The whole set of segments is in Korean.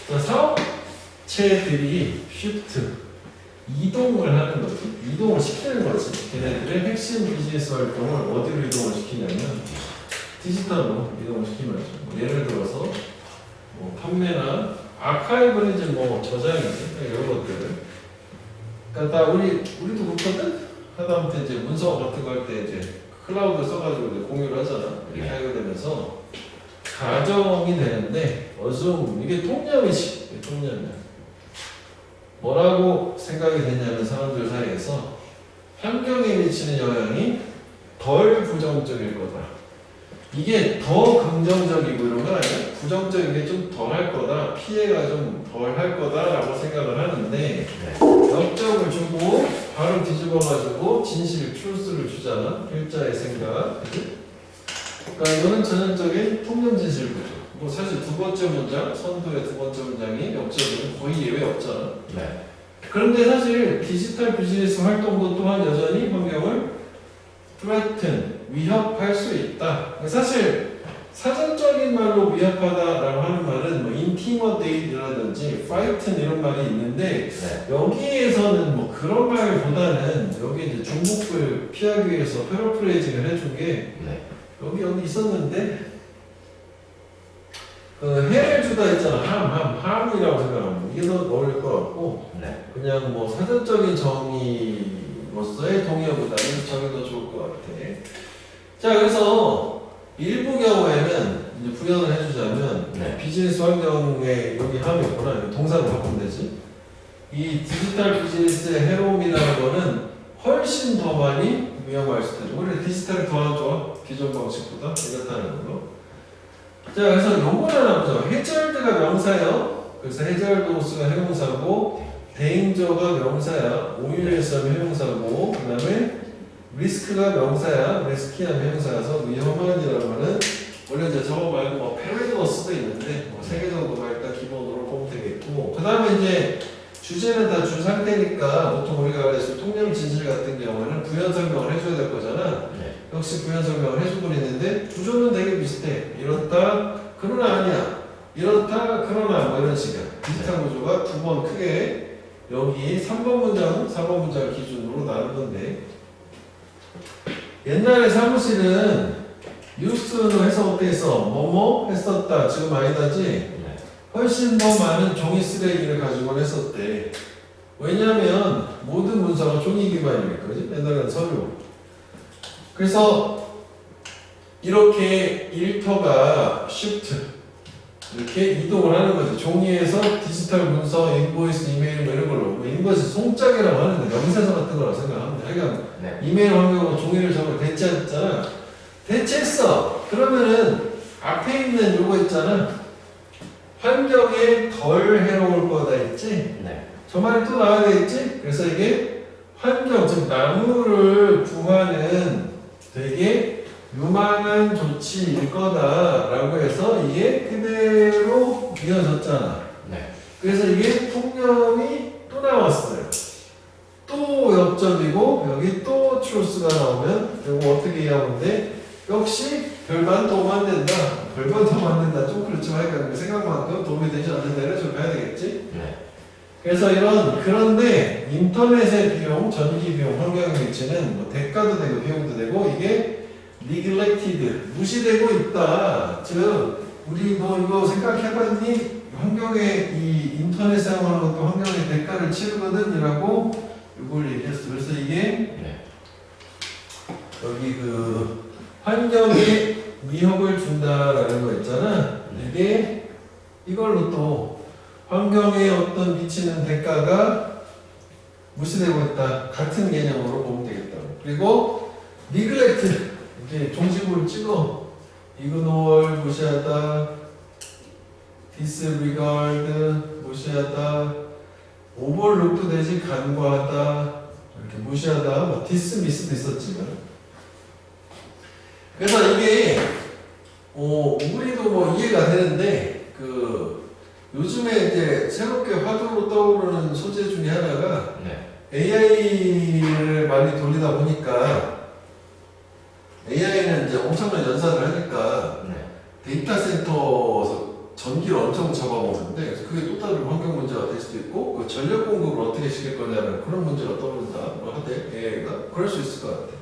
자, 사업체들이 쉬프트 이동을 하는 거지. 이동을 시키는 거지. 걔네들의 핵심 비즈니스 활동을 어디로 이동을 시키냐면 디지털로 이동을 시키는 거죠. 뭐 예를 들어서 뭐 판매나 아카이브는 이제 뭐 저장이지 이런 것들을. 그러니까 다 우리도 그렇거든. 하다못해 이제 문서 같은 거 할 때 이제 클라우드 써가지고 이제 공유를 하잖아. 이렇게 하게 되면서 가정이 되는데 어좀 이게 통념이지. 이게 통념이야. 뭐라고 생각이 되냐면 사람들 사이에서 환경에 미치는 영향이 덜 부정적일 거다. 이게 더 긍정적이고 이런 건 아니야. 부정적인 게 좀 덜 할 거다. 피해가 좀 덜 할 거다라고 생각을 하는데 역적을 주고 바로 뒤집어가지고 진실, 트루스를 주잖아. 일자의 생각. 그러니까 이거는 전형적인 통념 진실 구조. 뭐 사실 두 번째 문장, 선도의 두 번째 문장이 역적은 거의 예외 없잖아. 네. 그런데 사실 디지털 비즈니스 활동도 또한 여전히 환경을 threaten, 위협할 수 있다. 사실 사전적인 말로 위협하다라고 하는 말은 뭐 intimidate라든지 frighten 이런 말이 있는데 네. 여기에서는 뭐 그런 말보다는 여기 이제 중복을 피하기 위해서 패러프레이징을 해준 게 네. 여기 있었는데 그 해를 주다 했잖아. 함이라고 생각하면 이게 더 어울릴 것 같고 네. 그냥 뭐 사전적인 정의로서의 동의어보다는 저게 더 좋을 것 같아. 자, 그래서 일부 경우에는 이제 부연을 해주자면 네. 비즈니스 환경에 여기 함이 있구나. 동사로 바꾸면 되지. 이 디지털 비즈니스의 해로움이라는 거는 훨씬 더 많이 위험할 수도 있고 오히려 디지털이 더 안 좋아. 기존 방식보다 이렇다는 거. 자, 그래서 요걸 하나 보자. 해저드가 명사예요. 그래서 해저드스가 형용사고 데인저가 명사야. 오유에서 형용사고 그 다음에 리스크가 명사야. 리스키한 형용사라서 위험한이라는 말은 원래 이제 저거 말고 뭐 페리더스도 있는데 뭐 세 개 정도가 일단 기본으로 보면 되겠고 그 다음에 이제 주제는 다 준 상태니까 보통 우리가 그래서 통념 진실 같은 경우에는 부연 설명을 해줘야 될 거잖아. 네. 역시 부연 설명을 해주고 있는데 구조는 되게 비슷해. 이렇다 그러나 아니야. 이렇다 그러나 뭐 이런 식이야. 비슷한 구조가 두 번 크게 여기 3번 문장, 4번 문장 기준으로 나눈 건데 옛날에 사무실은 뉴스로 해서 어떻게 했어? 뭐뭐 했었다. 지금 아니다지? 네. 훨씬 더 많은 종이 쓰레기를 가지고 했었대. 왜냐하면 모든 문서가 종이 기반이니까, 그지? 옛날에는 서류. 그래서 이렇게 일터가 shift 이렇게 이동을 하는 거죠. 종이에서 디지털 문서, 인보이스, 이메일 뭐 이런 걸로 뭐 인보이스 송짝이라고 하는데 명세서 같은 거라고 생각하면 돼. 그러니까 네. 이메일 환경으로 종이를 저걸 대체했잖아. 대체했어. 그러면은 앞에 있는 요거 있잖아. 환경에 덜 해로울 거다 했지? 네. 저 말이 또 나와야 되겠지? 그래서 이게 환경, 즉 나무를 구하는 되게 유망한 조치일 거다라고 해서 이게 그대로 이어졌잖아. 네. 그래서 이게 통념이 또 나왔어요. 또 역적이고 여기 또 트루스가 나오면 이거 어떻게 이해하면 돼? 역시 별반 도움 안 된다. 별반 도움 안 된다. 좀 그렇지만 하니까 생각만큼 도움이 되지 않는 데를 좀 가야 되겠지? 네. 그래서 그런데 인터넷의 비용, 전기 비용, 환경의 위치는 뭐 대가도 되고 비용도 되고 이게 neglected, 무시되고 있다. 즉 우리 뭐 이거 생각해봤니? 환경에 이 인터넷 사용하는 것도 환경의 대가를 치르거든 이라고 이걸 얘기했어. 그래서 이게 네. 여기 그 환경에 위협을 준다라는 거 있잖아. 이게 이걸로 또 환경에 어떤 미치는 대가가 무시되고 있다. 같은 개념으로 보면 되겠다. 그리고 neglect 이렇게 종지부를 찍어. ignore 무시하다. disregard 무시하다. overlook도 되지 간과하다. 이렇게 무시하다. 뭐 dismiss도 있었지만. 그래서 이게 우리도 뭐 이해가 되는데 그 요즘에 이제 새롭게 화두로 떠오르는 소재 중에 하나가 네. AI를 많이 돌리다 보니까 AI는 이제 엄청난 연산을 하니까 네. 데이터 센터 전기를 엄청 잡아먹는데 그래서 그게 또 다른 환경 문제가 될 수도 있고 그 전력 공급을 어떻게 시킬 거냐는 그런 문제가 떠오른다. 뭐 하대 얘가 그럴 수 있을 것 같아.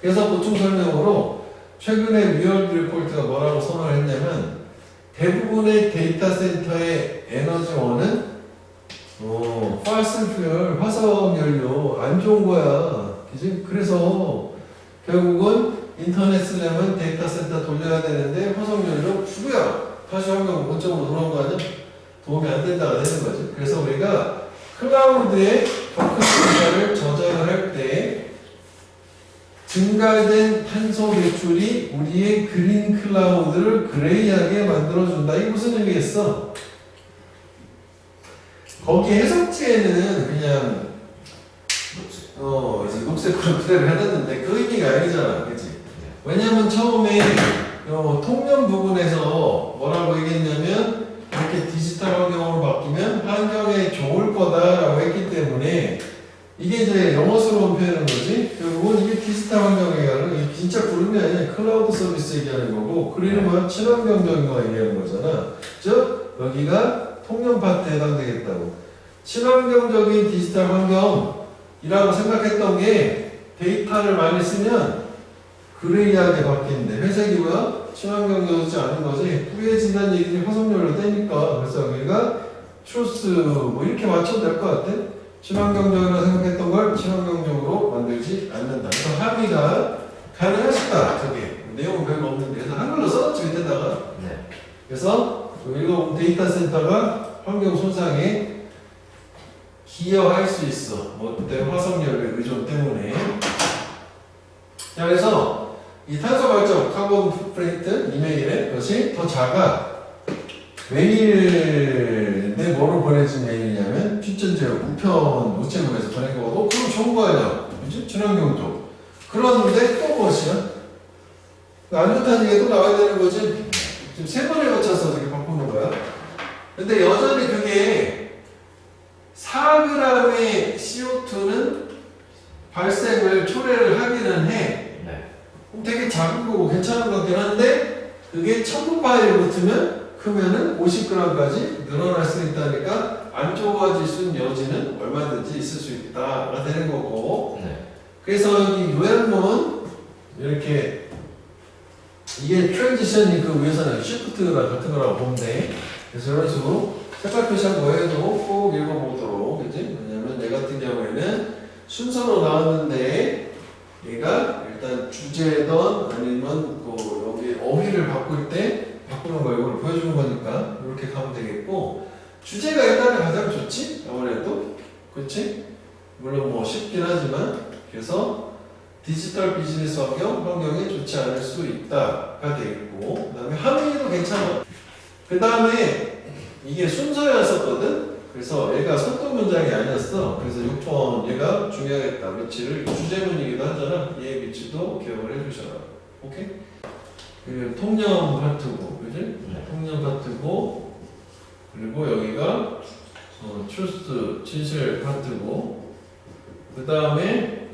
그래서 보충 설명으로 최근에 위얼드 리포트가 뭐라고 선언을 했냐면 대부분의 데이터 센터의 에너지원은 파슬 퓨얼 화석 연료 안 좋은 거야. 그지? 그래서 결국은 인터넷 쓰려면 데이터 센터 돌려야 되는데 화석 연료 주고야 다시 환경 원점으로 돌아온 거 아니야? 도움이 안 된다가 되는 거지. 그래서 우리가 클라우드에 다크 데이터를 저장을 할 때 증가된 탄소 배출이 우리의 그린 클라우드를 그레이하게 만들어준다. 이게 무슨 의미겠어? 거기 해석지에는 그냥 이제 녹색으로 그대로 해놨는데 그 의미가 아니잖아, 그치? 왜냐면 처음에 통념 부분에서 뭐라고 얘기했냐면 이렇게 디지털 환경으로 바뀌면 환경에 좋을 거다라고 했기 때문에 이게 이제 영어스러운 표현인 거지. 결국은 이게 디지털 환경 얘기하는 거, 진짜 구름이 아니라 클라우드 서비스 얘기하는 거고, 그리는 건 친환경적인 거 얘기하는 거잖아. 즉 여기가 통념 파트에 해당되겠다고. 친환경적인 디지털 환경이라고 생각했던 게 데이터를 많이 쓰면 그레이하게 바뀌는데 회색이 뭐야? 친환경적이지 않은 거지. 뿌얘진다는 얘기지 화석연료 떼니까. 그래서 여기가 truth 뭐 이렇게 맞춰도 될 것 같아. 친환경적이라고 생각했던 걸 친환경적으로 만들지 않는다. 그래서 합의가 가능하시다. 저게 내용은 별로 없는데 그래서 한글로 써놨지 밑에다가. 네. 그래서 이거 데이터 센터가 환경 손상에 기여할 수 있어. 뭐 때문에 화석연료 의존 때문에. 자, 그래서 이 탄소 발전 카본 풋프린트 이메일에 것이 더 작아. 메일인데 뭐로 보내진 메일이냐면 뒷전제로 우편 우체국에서 보낸 거고 그럼 좋은 거 아니야. 그치? 친환경도. 그런데 또 무엇이야? 안 좋다는 얘기 또 나와야 되는 거지. 지금 세 번에 거쳐서 이렇게 바꾸는 거야. 근데 여전히 그게 4g의 CO2는 발생을 초래를 하기는 해. 네. 그럼 되게 작은 거고 괜찮은 것 같긴 한데 그게 1000파일이 붙으면 크면은 50g까지 늘어날 수 있다니까 안 좁아질 수 있는 여지는 얼마든지 있을 수 있다가 되는 거고. 네. 그래서 여기 요약문 이렇게 이게 트랜지션이 그 위에서는 시프트랑 같은 거라고 보면 돼. 그래서 이런 식으로 색깔 표시한 거에도 꼭 읽어보도록. 그치? 왜냐면 얘 같은 경우에는 순서로 나왔는데 얘가 일단 주제던 아니면 그 여기 어휘를 바꿀 때 바꾸는 거 이걸 보여주는 거니까 이렇게 가면 되겠고 주제가 일단은 가장 좋지 아무래도 그렇지 물론 뭐 쉽긴 하지만 그래서 디지털 비즈니스 환경이 좋지 않을 수 있다가 되겠고 그 다음에 함의도 괜찮아. 그 다음에 이게 순서였었거든. 그래서 얘가 선도 문장이 아니었어. 그래서 6번 얘가 중요하겠다. 위치를 주제문이기도 하잖아. 얘 위치도 기억을 해주셔라. 오케이? 그 통념 파트고, 그지? 네. 통념 파트고, 그리고 여기가 truth 진실 파트고, 그 다음에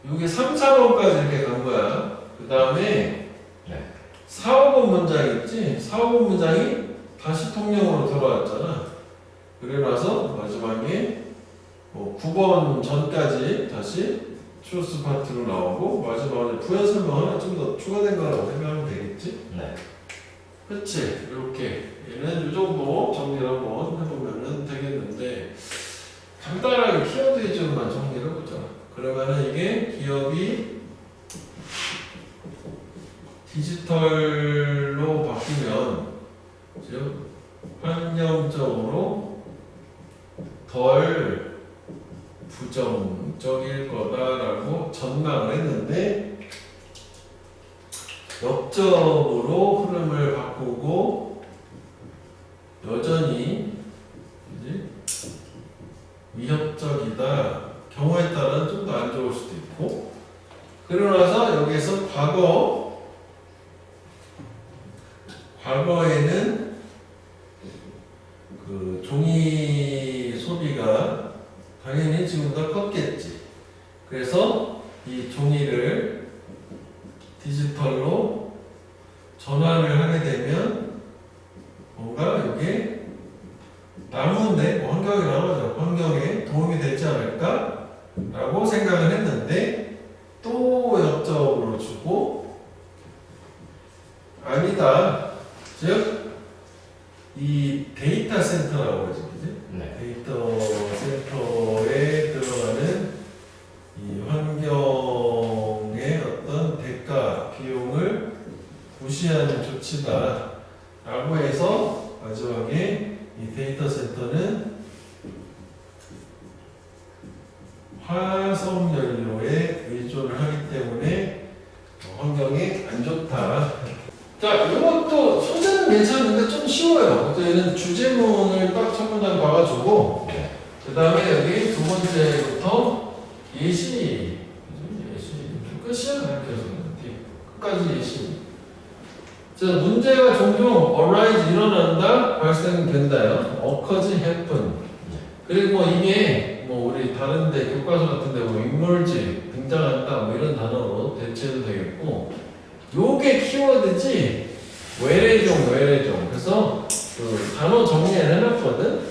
여기 3, 4번까지 이렇게 간 거야. 그 다음에 네. 4, 5번 문장 있지? 4, 5번 문장이 다시 통념으로 돌아왔잖아. 그리고 나서 마지막에 9번 전까지 다시 truth 파트로 나오고 마지막에 부연 설명 하나 좀 더 추가된 거라고 생각하면 되겠지? 네. 그치? 이렇게 얘는 이 정도 정리를 한번 해보면 되겠는데 간단하게 키워드 위주로만 정리를 해보자. 그러면은 이게 기업이 디지털로 바뀌면 즉 환경적으로 덜 부정적일 거다라고 전망을 했는데 역적으로 흐름을 바꾸고 여전히 위협적이다. 경우에 따라는 좀 더 안 좋을 수도 있고 그러고 나서 여기에서 과거에는 그 종이 소비가 당연히 지금보다 컸겠지. 그래서 이 종이를 디지털로 전환을 하게 되면 이 데이터 센터라고 하죠, 그지? 네. 데이터 센터에 들어가는 이 환경의 어떤 대가, 비용을 무시하는 조치다라고 해서 마지막에 이 데이터 센터는 화석 연료에 의존을 하기 때문에 환경에 안 좋다. 자, 이것도 소재는 괜찮은데 좀 쉬워요. 저희는 주제문을 딱 첫 문장 봐가지고 그 다음에 여기 두 번째부터 예시 끝이야. 이렇게 해서 끝까지 예시. 자, 문제가 종종 arise 일어난다, 발생된다요. occurs, happen. 그리고 뭐 이게 뭐 우리 다른데 교과서 같은데 뭐 emerge 등장한다 뭐 이런 단어로 대체도 되겠고, 요게 키워드지 외래종. 그래서 그 단어 정리를 해놨거든.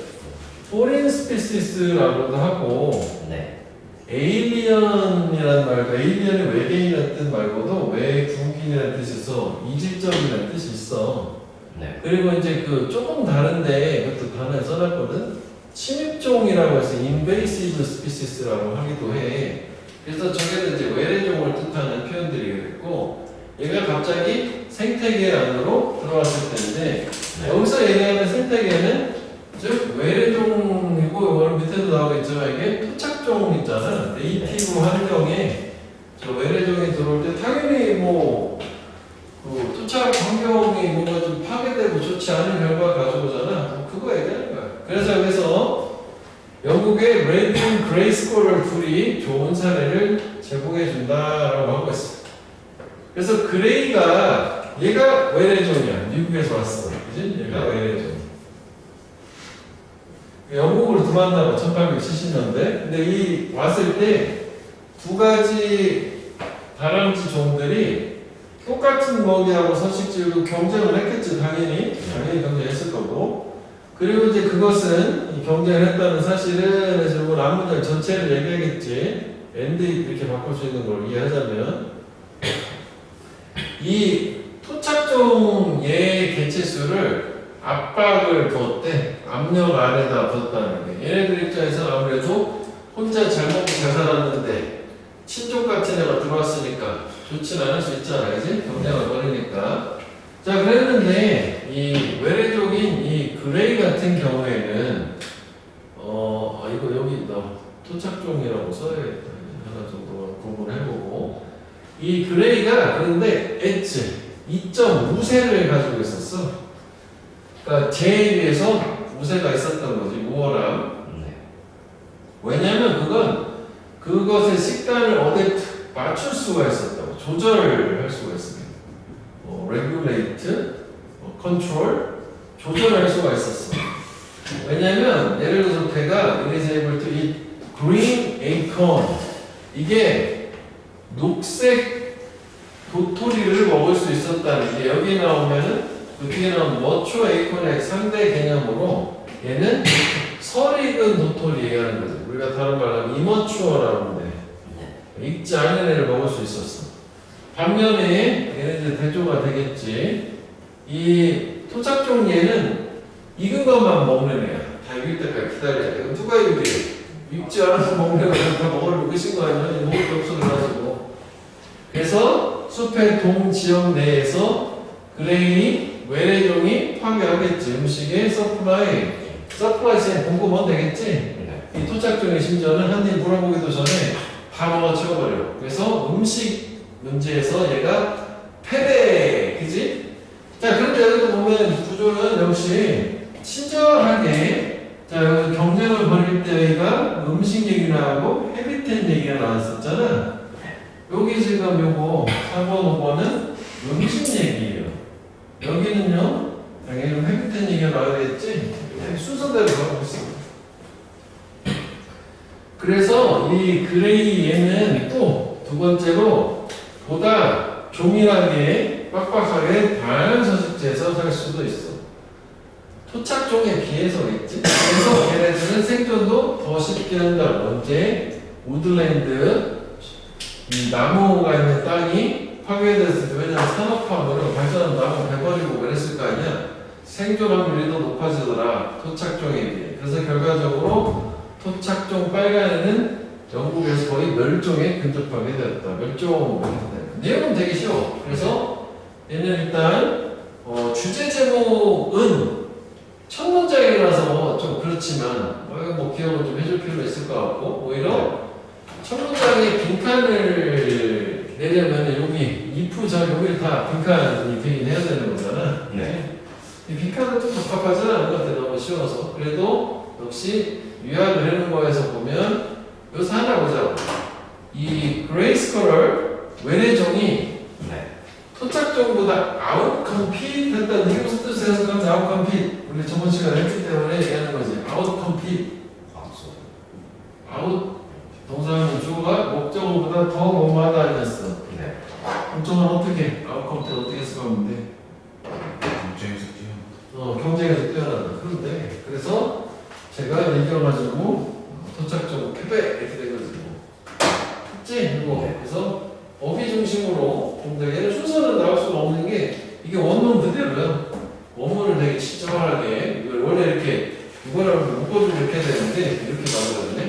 foreign species라고도 하고. 네. 에일리언이라는 말도 에일리언이 외계인이라는 뜻 말고도 외국인이라는 뜻에서 이질적이라는 뜻이 있어. 네. 그리고 이제 그 조금 다른데 그것도 단어에 써놨거든. 침입종이라고 해서 invasive species라고 하기도 해. 그래서 저게도 이제 외래종을 뜻하는 표현들이 있고, 얘가 갑자기 생태계 안으로 들어왔을 텐데 여기서 얘기하는 생태계는 즉 외래종이고, 이거는 밑에도 나오겠지만 이게 토착종 있잖아. 네이티브 환경에 저 외래종이 들어올 때 당연히 뭐 그 토착 환경이 뭔가 좀 파괴되고 좋지 않은 결과 가져오잖아. 그거 얘기하는 거야. 그래서 여기서 영국의 레드인 그레이스콜을 둘이 좋은 사례를 제공해 준다라고 하고 있어. 그래서 그레이가 얘가 외래종이야. 미국에서 왔어. 그지? 얘가 외래종. 영국으로 들어왔나 봐. 1870년대. 근데 이 왔을 때 두 가지 다람쥐 종들이 똑같은 먹이하고 서식지로 경쟁을 했겠지. 당연히 경쟁했을 거고. 그리고 이제 그것은 이 경쟁을 했다는 사실은 그래서 이건 앞문장 전체를 얘기하겠지. and 이렇게 바꿀 수 있는 걸 이해하자면 이 토착종의 개체수를 압박을 뒀대. 압력 안에다 뒀다는 게. 얘네들 입장에서는 아무래도 혼자 잘 먹고 잘 살았는데 친족 같은 애가 들어왔으니까 좋진 않을 수 있잖아. 그지? 경쟁을 벌이니까. 자, 그랬는데 이 외래종인 이 그레이 같은 경우에는 이거 여기 나 토착종이라고 써야겠다. 하나 정도만 구분을 해보고. 이 그레이가 그런데 엣지 2.5세를 가지고 있었어. 그러니까 쟤에 비해서 우세가 있었던 거지. 우월함. 왜냐면 그것의 식단을 어디 맞출 수가 있었다고. 조절을 할 수가 있습니다. regulate, control, 조절할 수가 있었어. 왜냐면 예를 들어서 배가 it is able to eat green acorn. 이게 녹색 도토리를 먹을 수 있었다는 게 여기 나오면은 그 뒤에 나온 머추어 에이콘의 상대 개념으로 얘는 설익은 도토리 얘기하는 거죠. 우리가 다른 말로 하면 이머추어라고 하는데 익지 않은 애를 먹을 수 있었어. 반면에 얘네들 대조가 되겠지. 이 토착종 얘는 익은 것만 먹는 애야. 다 익을 때까지 기다려야 돼. 누가 익으래? 익지 않은 거 먹는 애가 다 먹으려고 계신 거 아니야? 먹을 게 없어가지고. 그래서 숲의 동지역 내에서 그레이 외래종이 파괴하겠지. 음식의 서플라이에 공급은 되겠지. 이 토착종의 심지어는 한 입 물어보기도 전에 다 먹어치워버려. 그래서 음식 문제에서 얘가 패배, 그지? 자, 그런데 여기도 보면 구조는 역시 친절하게, 자, 여기 경쟁을 벌일 때 여기가 음식 얘기나 하고 헤비텐 얘기가 나왔었잖아. 여기 지금 요거 4번, 5번은 음식 얘기예요. 여기는요, 당연히 헤비텐 얘기가 나와야겠지? 순서대로 가고 있습니다. 그래서 이 그레이 얘는 또 두 번째로 보다 조밀하게 빡빡하게 다양한 서식지에서 살 수도 있어. 토착종에 비해서겠지. 그래서 걔네들은 생존도 더 쉽게 한다. 언제 우드랜드 이 나무가 있는 땅이 파괴됐을 때, 왜냐면 산업화, 발전한 나무 베버리고 그랬을 거 아니야. 생존 확률이 더 높아지더라. 토착종에 비해. 그래서 결과적으로 토착종 빨간에는 영국에서 거의 멸종에 근접하게 되었다. 멸종. 내용은 되게 쉬워. 그래서 얘는 일단 주제 제목은 첫 문장이라서 좀 그렇지만 뭐 기억을 좀 해줄 필요가 있을 것 같고 오히려 첫 문장에 빈칸을 내려면 여기 if 자 여기 다 빈칸이 되긴 해야 되는 거잖아. 네. 이 빈칸은 좀 적합하지는 않은 것 같아. 너무 쉬워서. 그래도 역시 유학을 해놓은 거에서 보면 여기서 하나 보자고. 이 그레이스컬러 외래종이 네. 토착종보다 아웃컴핏 했다는 이게 무슨 뜻이에요? 생각하면 아웃컴핏 우리 저번 시간에 했기 때문에 얘기하는 거지. 아웃컴핏 아웃 동사는 주어가 목적어보다 더 뭐뭐하다 아니었어. 네. 목적어는 어떻게 아웃컴핏 어떻게 쓰면 돼? 경쟁에서 뛰어. 경쟁에서 뛰어난다. 그런데 그래서 제가 이겨가지고 토착종 패배 이렇게 돼가지고 했지? 이거 네. 그래서 어휘 중심으로 좀 더 얘는 순서는 나올 수가 없는 게 이게 원문 그대로야. 원문을 되게 친절하게 이걸 원래 이렇게 이거랑 묶어주고 이렇게 해야 되는데 이렇게 나오거든요.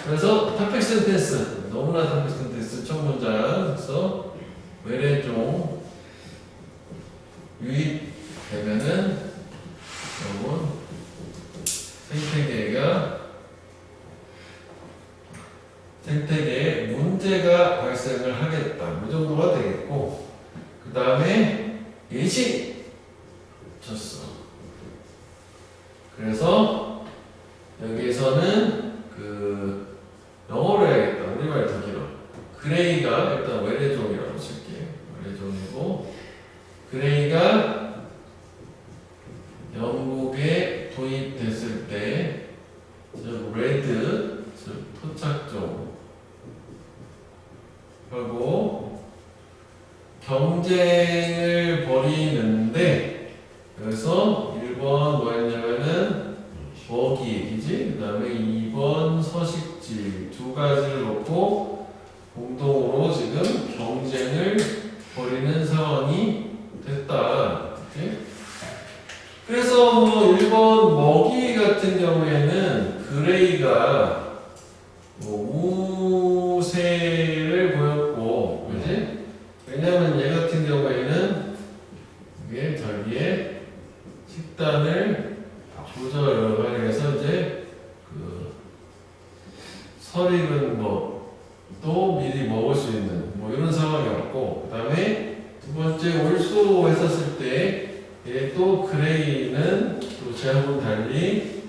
그래서 탑픽 센텐스 너무나 탑픽 센텐스 첫 문장 그래서 외래종 유입되면은 여러분 생태계에 문제가 발생을 하겠다. 이 정도가 되겠고 그 다음에 예시 쳤어. 그래서 여기에서는 그 영어로 해야겠다. 우리말 더 길어. 그레이가 일단 외래종이라고 칠게. 외래종이고 그레이가 영국에 도입됐을 때 즉 레드 즉 토착종 하고 경쟁을 벌이는데 여기서 1번 뭐였냐면은 먹이 얘기지. 그 다음에 2번 서식지 두 가지를 놓고 공동으로 지금 경쟁을 벌이는 상황이 됐다. 이렇게. 그래서 뭐 1번 먹이 같은 경우에는 그레이가 뭐 우세를 보였고, 그지? 왜냐면 얘 같은 경우에는 이게 자기의 식단을 조절을 해서 이제 그 설익은 뭐또 미리 먹을 수 있는 뭐 이런 상황이었고, 그 다음에 두 번째 올소 했었을 때 얘 또 그레이는 또 제하고는 달리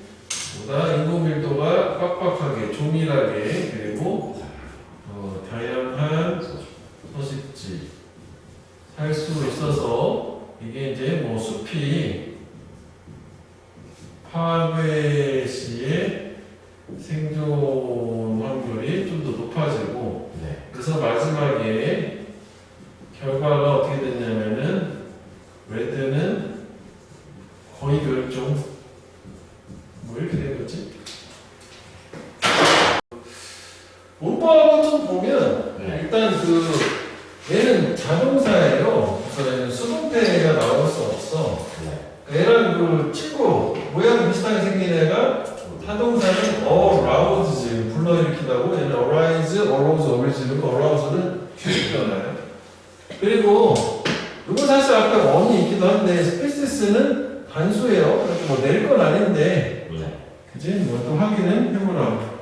보다 인공 밀도가 빡빡하게 조밀하게 그리고 다양한 서식지 살 수 있어서 이게 이제 뭐 숲이 파괴 시에 생존 확률이 좀 더 높아지고 네. 그래서 마지막에 결과가 어떻게 됐냐면은 레드는 거의 멸종 뭐 이렇게 된 거지. 문법을 좀 보면 일단 그 얘는 자동사예요. 그래서 얘는 수동태가 나올 수 없어. 얘랑 그 친구 모양 비슷하게 생긴 애가 타동사는 arouse 불러일으키다고 얘는 arise, arouse, arouse, arouse는 휴식변화예요. 그리고 이건 사실 아까 on이 있기도 한데 스피시스는 단수예요. 그래서 뭐 낼 건 아닌데 그지? 뭐 또 확인은 해보라.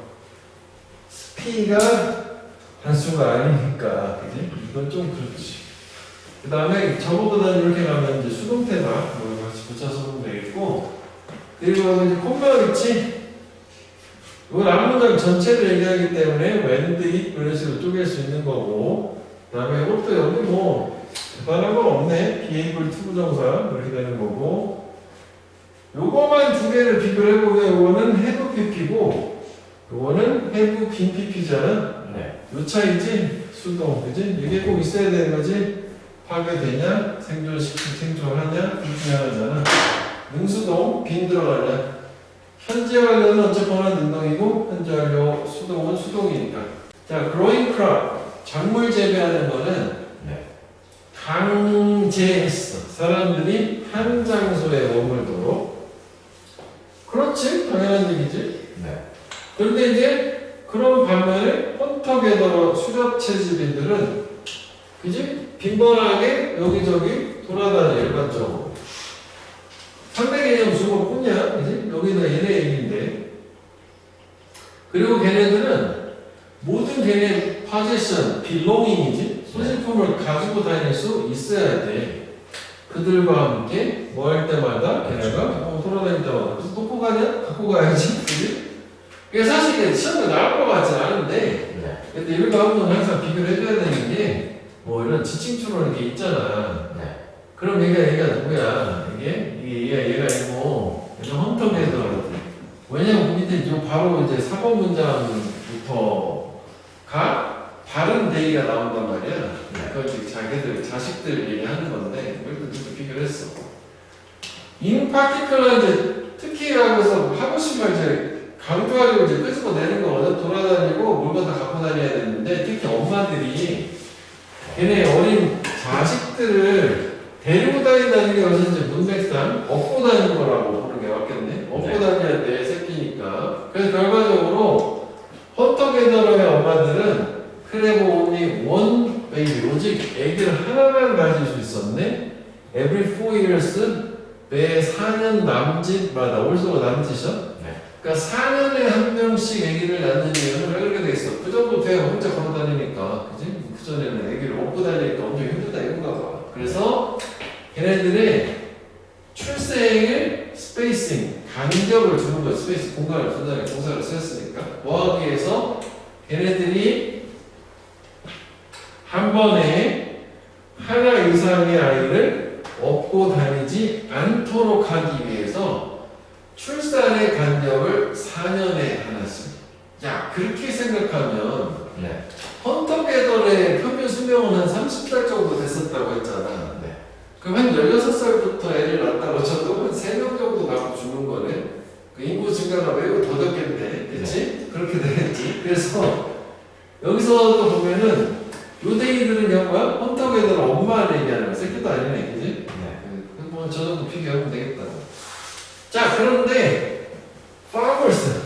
스피가 단수가 아니니까 그지? 이건 좀 그렇지. 그 다음에 저거보다는 이렇게 가면 이제 수동태다. 뭐 같이 붙여서 보면 되겠고. 그리고 이제 콤마가 있지? 이건 앞문장 전체를 얘기하기 때문에 when, it 이런 식으로 쪼갤 수 있는 거고. 그 다음에 이것도 여기 뭐 대단한 건 없네. 비에이블 투부정사 그렇게 되는 거고. 요거만 두 개를 비교를 해보면 요거는 have pp고 요거는 have 빈 pp잖아. 요 차이지? 수동 그지? 이게 꼭 있어야 되는 거지? 파괴되냐? 생존하냐? 둘 중에 하나잖아. 능수동 빈 들어가냐? 현재 완료는 어쨌거나 능동이고 현재 완료 수동은 수동이니까. 자, growing crop 작물 재배하는 거는 강제했어. 사람들이 한 장소에 머물도록. 그렇지, 당연한 얘기지. 네. 그런데 이제 그런 반면에 헌터게더러 수렵 채집인들은 그지 빈번하게 여기저기 돌아다녀 일반적으로. 상대 개념 주고 뿐이야, 그지? 여기는 얘네 얘기인데. 그리고 걔네들은 모든 개념 possession, belonging이지 소지품을 가지고 다닐 수 있어야 돼. 그들과 함께 뭐 할 때마다 걔네가 돌아다닐 때마다 그래서 놓고 가냐? 갖고 가야지, 그지? 그게 사실 이게 시험에 나올 것 같진 않은데, 네. 근데 이런 가운데는 항상 비교를 해줘야 되는 게 뭐 이런 지칭처럼 이렇게 있잖아. 네. 그럼 얘가 누구야? 얘가 이거 헌터게더. 왜냐면 그 밑에 요 바로 이제 4번 문장부터가 다른 데이가 나온단 말이야. 네. 그걸 지금 자기들 자식들 얘기하는 건데 이것도 비교를 했어. In particular 이제 특히라고 해서 하고 싶은 말 이제 강조하려고 이제 끄집어내는 거거든. 돌아다니고 물건 다 갖고 다녀야 되는데 특히 엄마들이 걔네 어린 자식들을 데리고 다닌다는 게 여기서 이제 문맥상 업고 다니는 거라고 보는 게 맞겠네. 업고 네. 다녀야 돼, 새끼니까. 그래서 결과적으로 헌터게더러의 엄마들은 크레보 only one baby, 오직 애기를 하나만 가질 수 있었네. Every 4 years, 매 4년 남짓마다, 올소가 남짓이죠? 네. 그러니까 4년에 한 명씩 아기를 낳는 이유는 왜 그렇게 돼 있어? 그 정도 돼야 혼자 걸어 다니니까, 그지? 그 전에는 아기를 업고 다니니까 엄청 힘들다 이런가 봐. 그래서 걔네들의 출생을 스페이싱, 간격을 주는 거야. 스페이스 공간을 준다는 동사를 쓰였으니까. 뭐 하기 위해서 걔네들이 한 번에 하나 이상의 아이를 업고 다니지 않도록 하기 위해서 출산의 간격을 4년에 하나씩. 야, 그렇게 생각하면 네. 헌터게더의 평균 수명은 한 30살 정도 됐었다고 했잖아. 네. 그럼 한 16살부터 애를 낳았다고 쳐도 한 3명 정도 낳고 죽는 거네. 그 인구 증가가 매우 더뎠겠네. 그치? 그렇게 되겠지. 그래서 여기서도 보면은 요데이들은 경우가 헌터게더를 엄마를 얘기하는 거야. 새끼도 아니네. 그치? 네. 뭐 저 정도 비교하면 되겠다. 자, 그런데 farmers,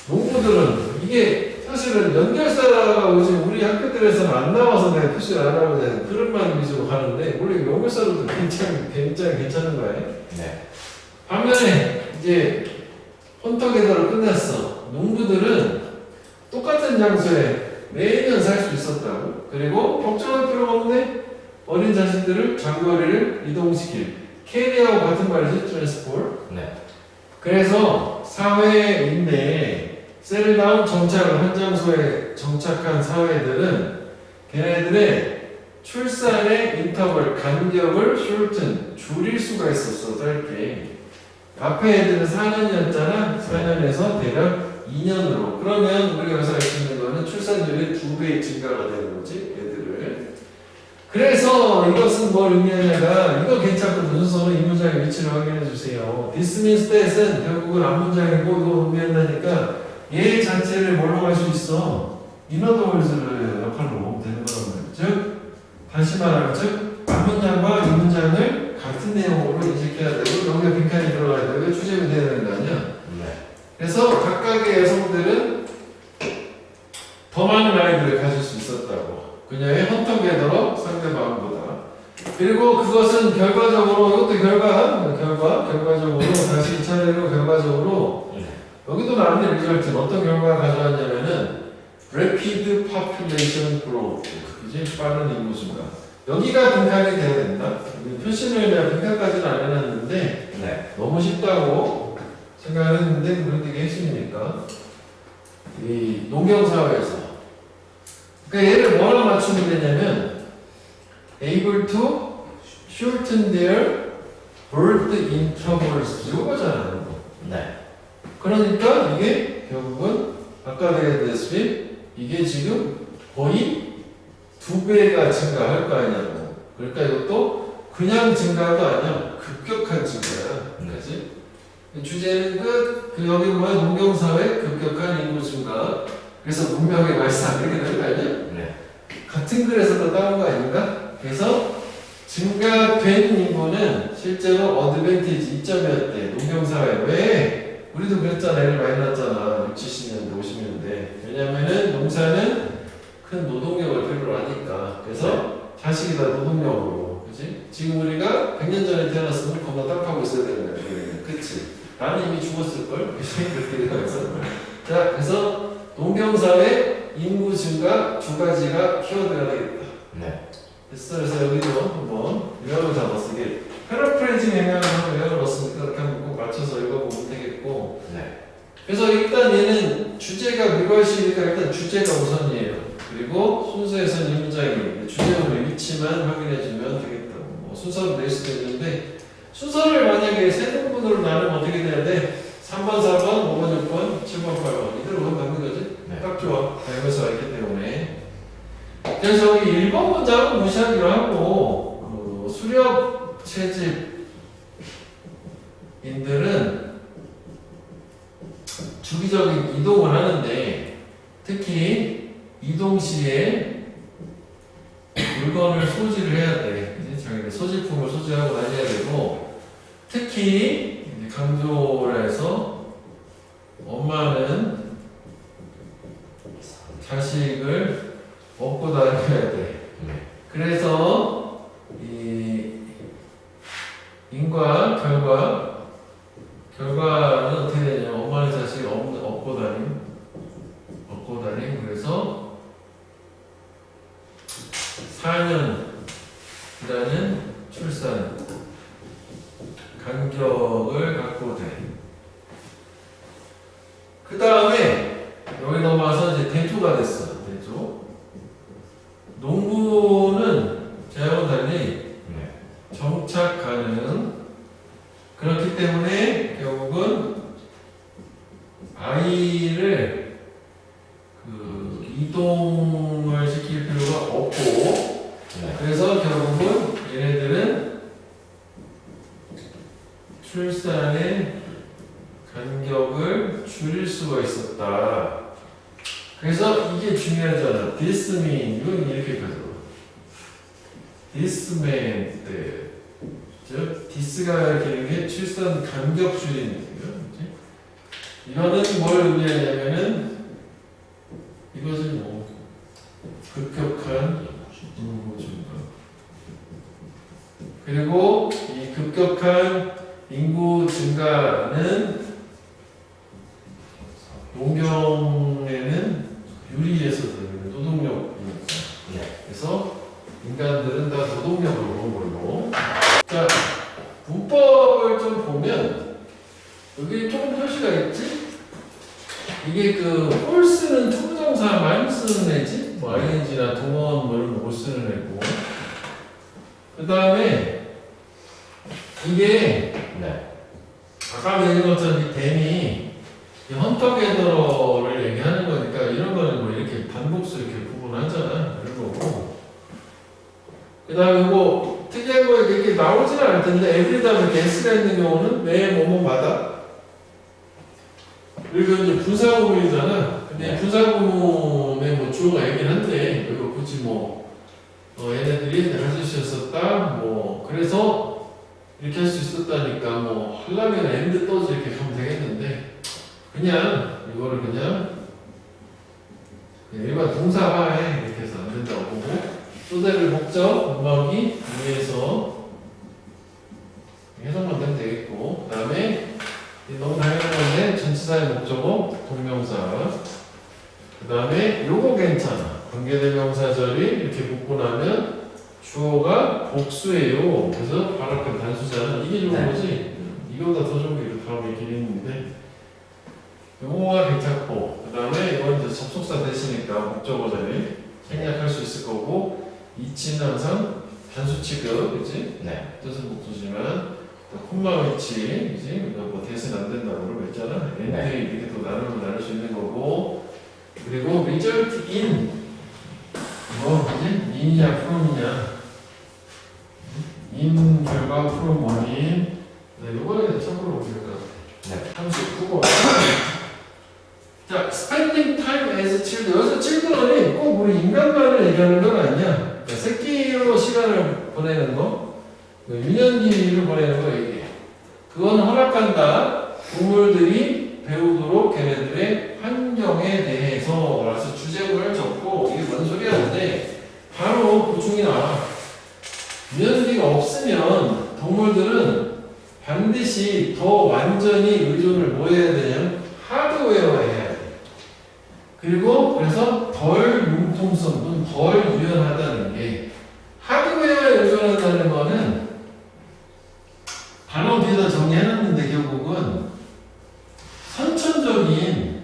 농부들은 이게 사실은 연결사가 요즘 우리 학교들에서는 안 나와서 내가 표시를 안 하고 되는 그릇만 위주로 가는데 원래 연결사로도 굉장히 괜찮은 거예요. 네. 반면에 이제 헌터게더를 끝났어. 농부들은 똑같은 장소에 매년 살 수 있었다고. 그리고 걱정할 필요가 없네. 어린 자식들을 장거리를 이동시킬 캐리하고 같은 말이지, 트랜스포트. 네. 그래서 사회인데 셀다운 정착을 한 장소에 정착한 사회들은 걔네들의 출산의 인터벌 간격을 shorten 줄일 수가 있었어. 짧게 앞에 애들은 4년이었잖아. 4년에서 대략 2년으로. 그러면 우리가 여기서 알 수 있는 거는 출산율이 2배 증가가 되는 거지, 애들을. 그래서 이것은 뭘 의미하냐가 이거 괜찮거든. 순서는 이 문장의 위치를 확인해 주세요. This means that은 결국은 앞문장이고 이거 의미한다니까 얘 자체를 뭘로 할 수 있어? in other words를 역할로 되는 거라는 거예요. 즉 다시 말하면 즉 앞문장과 이 문장을 같은 내용으로 인식해야 되고 여기가 빈칸이 들어가야 되고 추정이 돼야 되는 거 아니야? 네. 그래서 각각의 여성들은 더 많은 아이들을 가질 수 있었다고. 그녀의 헌터게더러 상대방보다. 그리고 그것은 결과적으로 이것도 결과적으로 다시 이 차례로 결과적으로 네. 여기도 나오는 리절트는 어떤 결과가 가져왔냐면은 rapid population growth, 그지? 빠른 인구 증가. 여기가 빈칸이 돼야 된다. 표시를 내가 빈칸까지는 안 해놨는데 네. 너무 쉽다고 생각을 했는데 그런 되게 핵심이니까 이 농경사회에서 그러니까 얘를 뭐랑 맞추면 되냐면 able to shorten their birth intervals 이거잖아요. 네. 그러니까 이게 결국은 아까 얘기했다시피 이게 지금 거의 2배가 증가할 거 아니냐고. 그러니까 이것도 그냥 증가도 아니야. 급격한 증가야. 그렇지? 주제는 그 여기 보면 농경사회 급격한 인구 증가. 그래서 문명의 발상 이렇게 되는 거 아니야? 네. 같은 글에서 또 따온 거 아닌가? 그래서 증가된 인구는 실제로 어드밴티지 이점이었대. 농경사회. 왜? 우리도 그랬잖아. 애를 많이 낳았잖아. 60, 70년대, 50년대. 왜냐면은 농사는 큰 노동력을 필요로 하니까. 그래서 자식이 다 노동력으로. 그치? 지금 우리가 100년 전에 태어났으면 겁나 땅파고 있어야 되는 거야. 그치? 나는 이미 죽었을걸? 그렇게 생각해서. 자, 그래서 농경사회 인구 증가 두 가지가 키워드가 되겠다. 네. 됐어. 그래서 여기도 한번 요약을 잡았어. 이게 패러프레이징 영향을 한번 요약을 넣었으니까 이렇게 한번 꼭 맞춰서 읽어보면 되겠고. 네. 그래서 일단 얘는 주제가 미괄식이니까 일단 주제가 우선이에요. 그리고 순서에서는 이 문장이 주제의 위치만 확인해주면 되겠다. 뭐 순서를 낼 수도 있는데 순서를 만약에 세 등분으로 나누면 어떻게 돼야 돼? 3번, 4번, 5번, 6번, 7번, 8번 이대로 하면 맞는 거지? 네. 딱 좋아. 알면서 알기 때문에. 그래서 여기 1번 문장은 무시하기로 하고 수렵 채집인들은 주기적인 이동을 하는데 특히 이동 시에 물건을 소지를 해야 돼. 그치? 자기들 소지품을 소지하고 다녀야 되고 특히 강조를 해서 엄마는 자식을 업고 다녀야 돼. 그래서 이 인과 결과는 어떻게 되냐면 엄마는 자식을 업고 다님. 그래서 4년이라는 출산 간격을 갖고 돼. 그 다음에 여기 넘어와서 이제 대조가 됐어. 대조. 농부는 제하고 달리 정착 가능. 그렇기 때문에 결국은 아이를 이동을 시킬 필요가 없고 그래서 결국은 얘네들은 출산의 간격을 줄일 수가 있었다. 그래서 이게 중요하잖아. This mean 이건 이렇게 가져. This meant 즉 this가 이렇게 게 출산 간격 줄이는 거죠. 이거는 뭘 의미하냐면은 이것은 뭐 급격한 인구 증가. 그리고 이 급격한 인구 증가는 농경에는 유리해서 노동력이니까. 그래서 인간들은 다 노동력으로 온 걸로. 자, 문법을 좀 보면 여기 조금 표시가 있지? 이게 올 쓰는 투부정사 많이 쓰는 애지? 뭐 ing나 동원 뭐 이런 거 못 쓰는 애고. 그 다음에 이게 아까 얘기한 것처럼 이 댐이 헌터게더를 얘기하는 거니까 이런 거는 뭐 이렇게 반복수 이렇게 구분하잖아. 이런 거고. 그 다음에 이거 특이한 거 이렇게 나오지는 않을 텐데 every 다음에 s가 있는 경우는 매 뭐뭐마다 그리고 이제 분사구문이잖아. 근데 분사구문의 뭐 주어가 있긴 한데 이거 굳이 뭐 얘네들이 할 수 있었다 뭐 그래서 이렇게 할 수 있었다니까 뭐 하려면 and 떠지 이렇게 가면 되겠는데 그냥 이거를 그냥 일반 동사화해 이렇게 해서 안 된다고 보고 소대를 목적 음악이 위에서 해석만 되면 되겠고 그 다음에 너무 당연한 건데 전치사의 목적어 동명사 그 다음에 요거 괜찮아. 관계대명사절이 이렇게 붙고 나면 주어가 복수예요. 그래서 바로 앞에 단수잖아. 이게 좋은 거지. 이거보다 더 좋은 게 이렇게 다음에 길이 있는데 요거가 괜찮고 그 다음에 이건 이제 접속사 대신이니까 목적어 자리 생략할 수 있을 거고 이치는 항상 단수 취급 그치? 뜻은 목조지만 콤마 위치 그치? 뭐 대신 안 된다고 그랬잖아. 엔드 이렇게 또 나눌 수 있는 거고 그리고 result in 뭐 그지? in이냐 from이냐 in 결과 from 원인 요거는 참고로 우리가 39번 자, spending time as children. 여기서 children이 꼭 우리 인간만을 얘기하는 건 아니야. 그러니까 새끼로 시간을 보내는 거. 유년기를 보내는 거야 이게. 그건 허락한다. 동물들이 배우도록 걔네들의 환경에 대해서 라서 주제문을 적고 이게 뭔 소리야 근데 바로 보충이 나와. 유년기가 없으면 동물들은 반드시 더 완전히 의존을 뭐 해야 되냐면 하드웨어에 해야 돼. 그리고 그래서 덜 융통성 또는 덜 유연하다는 게 하드웨어에 의존한다는 거는 단어 뒤에다 정리해놨는데 결국은 선천적인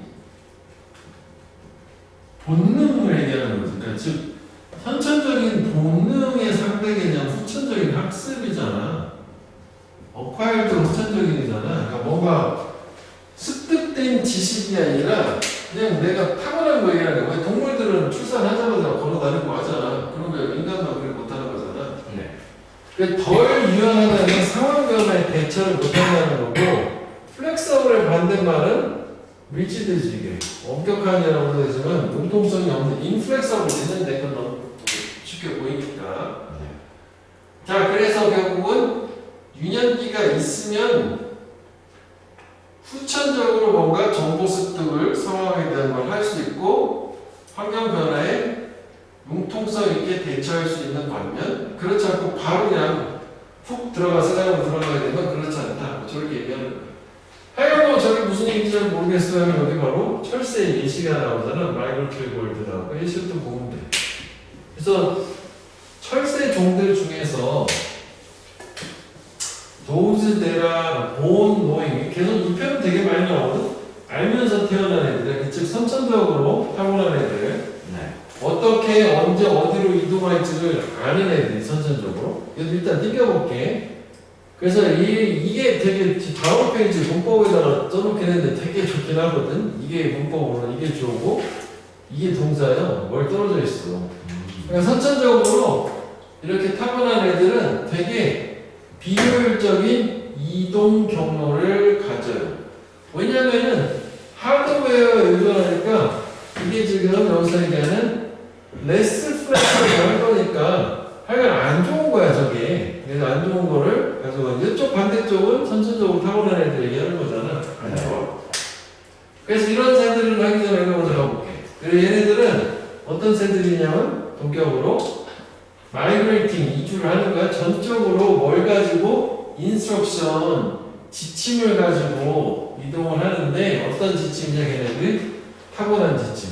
본능을 얘기하는 거죠. 그러니까 즉 선천적인 본능의 상대 개념 후천적인 학습이잖아. 어콰이어드 후천적인이잖아. 그러니까 뭔가 습득된 지식이 아니라 그냥 내가 타고난 거 얘기하는 거야. 동물들은 출산하자마자 걸어다니고 하잖아. 그런 거 인간만 그렇게 못하는 거잖아. 네. 덜 유연하다는 상황 변화에 대처를 못한다는 거고 플렉서블의 반대말은 리지드지 이게. 엄격한이라고 되지만 융통성이 없는 인플렉서블이 있는데 그건 너무 쉽게 보이니까. 자 그래서 결국은 유년기가 있으면 후천적으로 뭔가 정보 습득을 상황에 대한 걸 할 수 있고 환경 변화에 융통성 있게 대처할 수 있는 반면 그렇지 않고 바로 그냥 훅 들어가 세상으로 들어가게 되면 그렇지 않다. 저렇게 얘기하는 거예요. 하여간 뭐 저게 무슨 얘기인지 잘 모르겠어요. 여기 바로 철새의 예시가 나오잖아. 마이그레이터리 골드 나오고 예시를 또 보면 돼. 그래서 철새 종들 중에서 those that are born knowing 계속 이 표현 되게 많이 나오거든. 알면서 태어난 애들, 즉 선천적으로 타고난 애들, 어떻게 언제 어디로 이동할지를 아는 애들이 선천적으로. 그래서 일단 띄겨볼게. 그래서 이게 되게 다음 페이지 문법에다가 써놓긴 했는데 되게 좋긴 하거든. 이게 문법으로 이게 주어고 이게 동사예요. 뭘 떨어져 있어. 그러니까 선천적으로 이렇게 타고난 애들은 되게 비효율적인 이동 경로를 가져요. 왜냐면은 하드웨어에 의존하니까 이게 지금 여기서 얘기하는 레스 플렉스를 할 거니까 하여간 안 좋은 거야 저게. 그래서 안 좋은 거를 가져가. 이쪽 반대쪽은 선천적으로 타고난 애들 얘기하는 거잖아. 안 좋아. 그래서 이런 새들을 하기 전에 이거 먼저 가볼게. 그리고 얘네들은 어떤 새들이냐면 본격으로 마이그레이팅 이주를 하는 거야. 전적으로 뭘 가지고 인스트럭션 지침을 가지고 이동을 하는데 어떤 지침이냐 걔네들이 타고난 지침.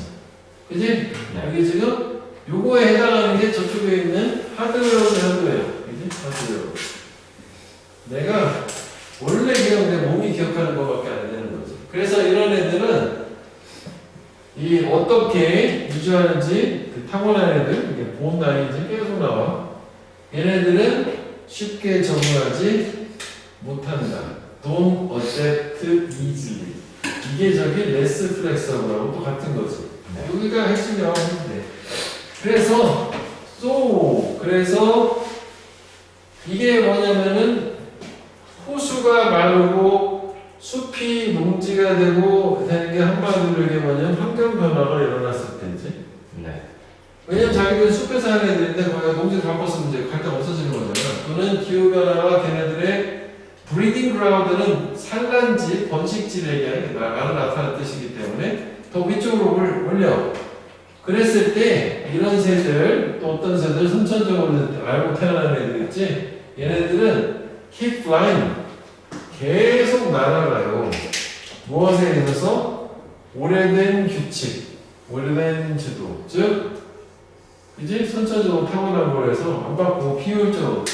그지? 여기 지금 요거에 해당하는 게 저쪽에 있는 하드웨어죠 하드웨어. 그지? 하드웨어. 내가 원래 그냥 내 몸이 기억하는 것밖에 안 되는 거지. 그래서 이런 애들은 이 어떻게 유지하는지 그 타고난 애들 이게 본 나이인지 계속 나와. 얘네들은 쉽게 적응하지 못한다. Don't adapt easily. 이게 저기 less flexible하고 또 같은 거지. 여기가 핵심이 나오는데. 그래서 그래서 이게 뭐냐면은 호수가 마르고 숲이 농지가 되고 되는 게 한마디로 이게 뭐냐면 환경 변화가 일어났을 때지. 왜냐면 자기들 숲에 사는 애들인데 거기가 농지 다 뻗으면 이제 갈 데가 없어지는 거잖아. 또는 기후 변화와 걔네들의 브리딩 그라운드는 산란지, 번식지를 얘기하는 게 말을 나타나는 뜻이기 때문에 더 위쪽으로 올려. 그랬을 때 이런 새들 또 어떤 새들 선천적으로 알고 태어나는 애들 있지. 얘네들은 keep flying 계속 날아가요. 무엇에 있어서 오래된 규칙, 오래된 지도, 즉 이제 선천적으로 타고난 거라서 안 받고 비효율적으로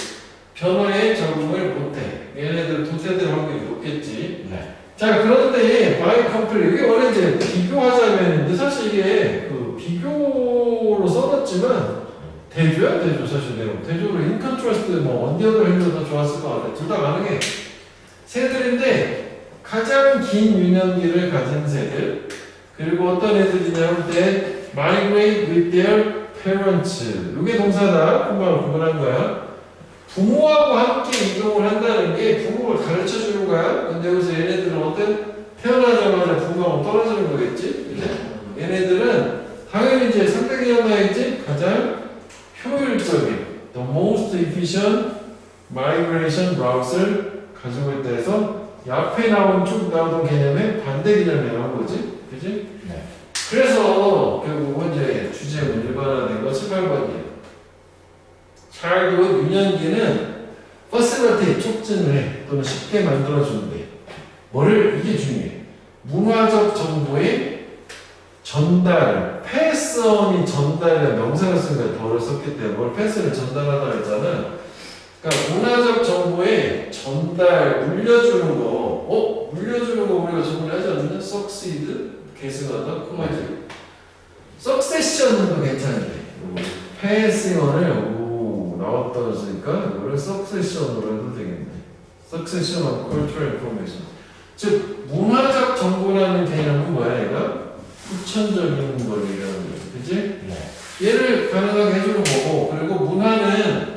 변화에 적응을 못해. 얘네들 도태될 확률이 높겠지. 자 그런데 바이 컴플리 이게 원래 이제 비교하자면 사실 이게 그 비교로 써놨지만 대조야 대조 사실 내용. 대조로 인컨트라스트 뭐 언디어도 해도 더 좋았을 것 같아. 둘 다 가능해. 새들인데 가장 긴 유년기를 가진 새들 그리고 어떤 애들이냐면 that migrate with their parents. 이게 동사다. 금방 구분한 거야. 부모하고 함께 이동을 한다는 게 부모를 가르쳐 주는 거야. 근데 여기서 얘네들은 어떤 태어나자마자 부모하고 떨어지는 거겠지. 얘네들은 당연히 이제 상대 개념 나겠지. 가장 효율적인 the most efficient migration route를 가지고 있다 해서 이 앞에 쭉 나오던 개념의 반대 개념이 나온 거지, 그지? 네. 그래서 결국은 이제 주제문 일반화된 거 18번이에요. 잘도 유년기는 facilitate 촉진을 해 또는 쉽게 만들어주는데 뭐를 이게 중요해. 문화적 정보의 전달, 패스언이 전달이라는 명사를 쓴 거야. 덜을 썼기 때문에 뭘 패스를 전달하다 했잖아. 그러니까 문화적 정보의 전달, 물려주는 거, 물려주는 거 우리가 저번에 하지 않았나? succeed, 계승하다, 그거지. succession도 괜찮은데, 패스언을 나왔다니까 이거를 succession으로 해도 되겠네. succession of cultural information. 즉 문화적 정보라는 개념은 뭐야, 얘가? 후천적인 걸 얘기하는 거야, 그치? 네. 얘를 가능하게 해주는 거고, 그리고 문화는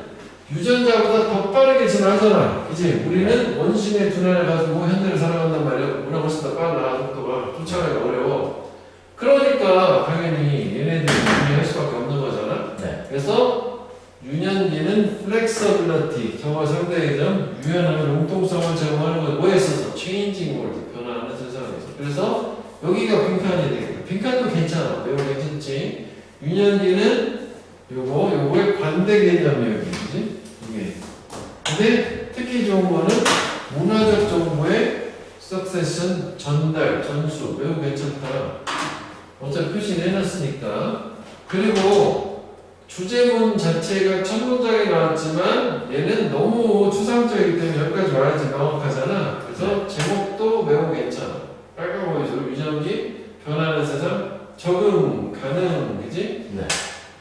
유전자보다 더 빠르게 진화하잖아. 그치? 우리는 원심의 둔화를 가지고 현대를 살아간단 말이야. 문화 훨씬 더 빨라, 속도가. 쫓아가기가 어려워. 그러니까 당연히 얘네들이 유의할 수밖에 없는 거잖아. 네. 그래서 유년기는 flexibility, 저와 상대의 점, 유연함, 융통성을 제공하는 것, 뭐에 있어서? changing world, 변화하는 세상에서. 그래서 여기가 빈칸이 되겠다. 빈칸도 괜찮아. 매우 괜찮지? 유년기는 요거의 반대 개념이에요. 그지? 이게. 근데 특히 좋은 거는 문화적 정보의 succession, 전달, 전수. 매우 괜찮다. 어차피 표시를 해놨으니까. 그리고 주제문 자체가 첫 문장에 나왔지만 얘는 너무 추상적이기 때문에 여기까지 와야지 명확하잖아. 그래서 제목도 매우 괜찮아. 빨간 보이죠? 유년기, 변하는 세상, 적응 가능, 그지? 네.